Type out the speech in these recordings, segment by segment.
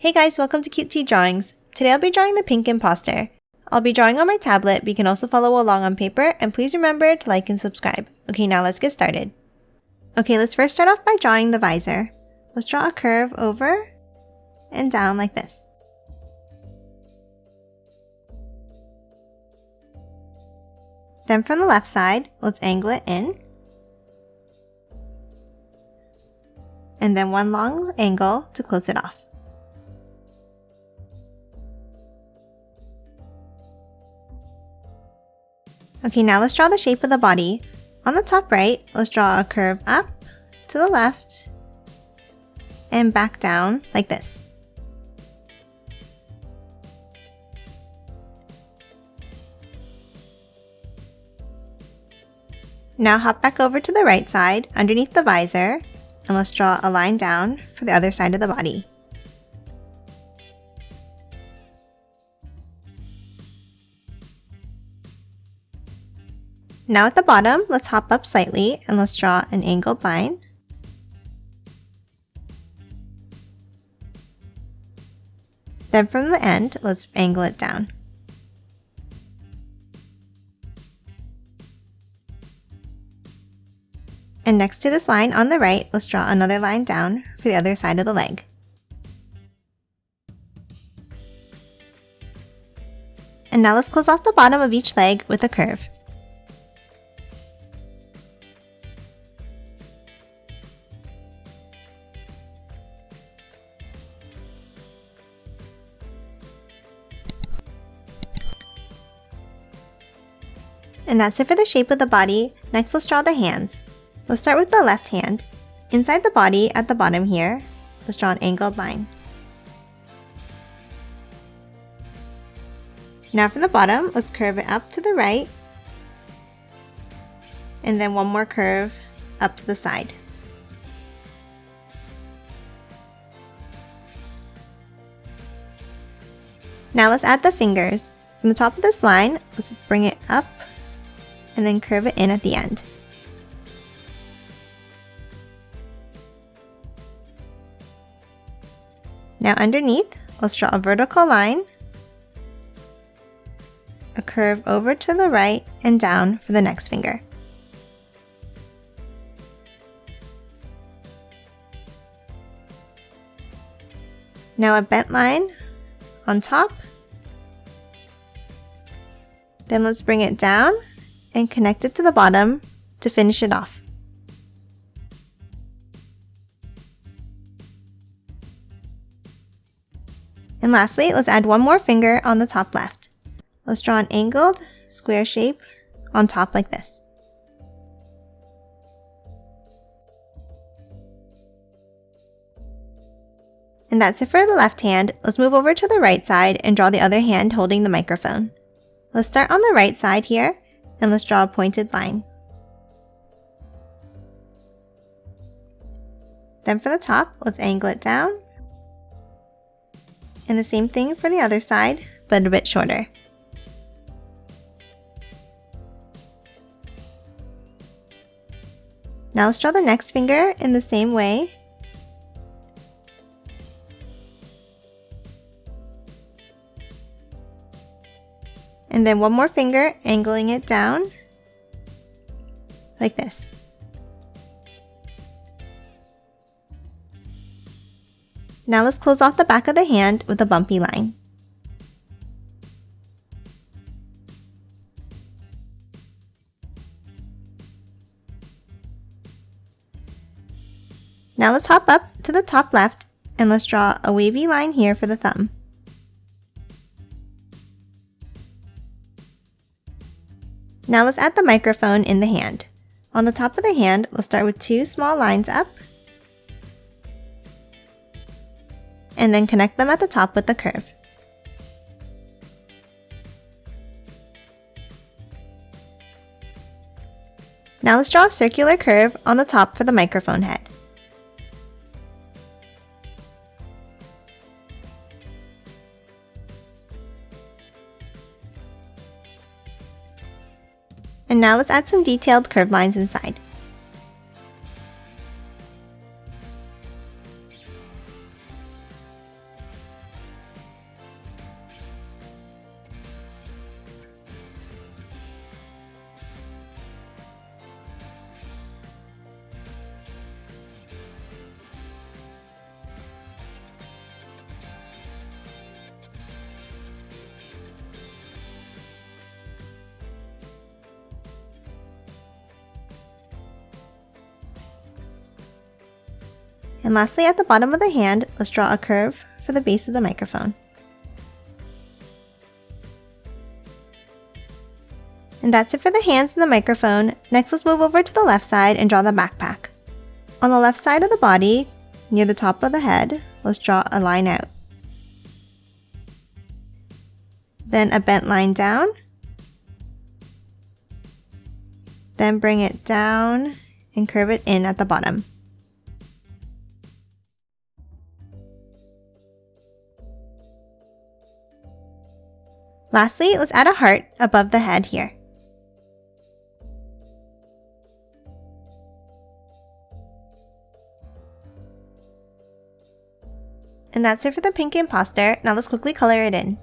Hey guys, welcome to Cute Tea Drawings. Today I'll be drawing the pink imposter. I'll be drawing on my tablet, but you can also follow along on paper, and please remember to like and subscribe. Okay, now let's get started. Okay, let's first start off by drawing the visor. Let's draw a curve over and down like this. Then from the left side, let's angle it in. And then one long angle to close it off. Okay, now let's draw the shape of the body. On the top right, let's draw a curve up to the left and back down like this. Now hop back over to the right side underneath the visor and let's draw a line down for the other side of the body. Now at the bottom, let's hop up slightly and let's draw an angled line. Then from the end, let's angle it down. And next to this line on the right, let's draw another line down for the other side of the leg. And now let's close off the bottom of each leg with a curve. And that's it for the shape of the body. Next, let's draw the hands. Let's start with the left hand. Inside the body at the bottom here, let's draw an angled line. Now from the bottom, let's curve it up to the right. And then one more curve up to the side. Now let's add the fingers. From the top of this line, let's bring it up and then curve it in at the end. Now underneath, let's draw a vertical line, a curve over to the right and down for the next finger. Now a bent line on top. Then let's bring it down and connect it to the bottom to finish it off. And lastly, let's add one more finger on the top left. Let's draw an angled square shape on top like this. And that's it for the left hand. Let's move over to the right side and draw the other hand holding the microphone. Let's start on the right side here and let's draw a pointed line. Then for the top, let's angle it down. And the same thing for the other side, but a bit shorter. Now let's draw the next finger in the same way. And then one more finger, angling it down like this. Now let's close off the back of the hand with a bumpy line. Now let's hop up to the top left and let's draw a wavy line here for the thumb. Now let's add the microphone in the hand. On the top of the hand, let's start with two small lines up and then connect them at the top with the curve. Now let's draw a circular curve on the top for the microphone head. And now let's add some detailed curved lines inside. And lastly, at the bottom of the hand, let's draw a curve for the base of the microphone. And that's it for the hands and the microphone. Next, let's move over to the left side and draw the backpack. On the left side of the body, near the top of the head, let's draw a line out. Then a bent line down. Then bring it down and curve it in at the bottom. Lastly, let's add a heart above the head here. And that's it for the pink imposter. Now let's quickly color it in.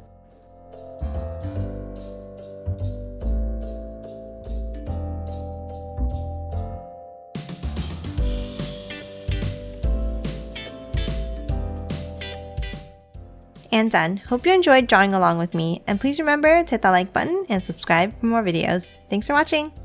And done. Hope you enjoyed drawing along with me, and please remember to hit that like button and subscribe for more videos. Thanks for watching!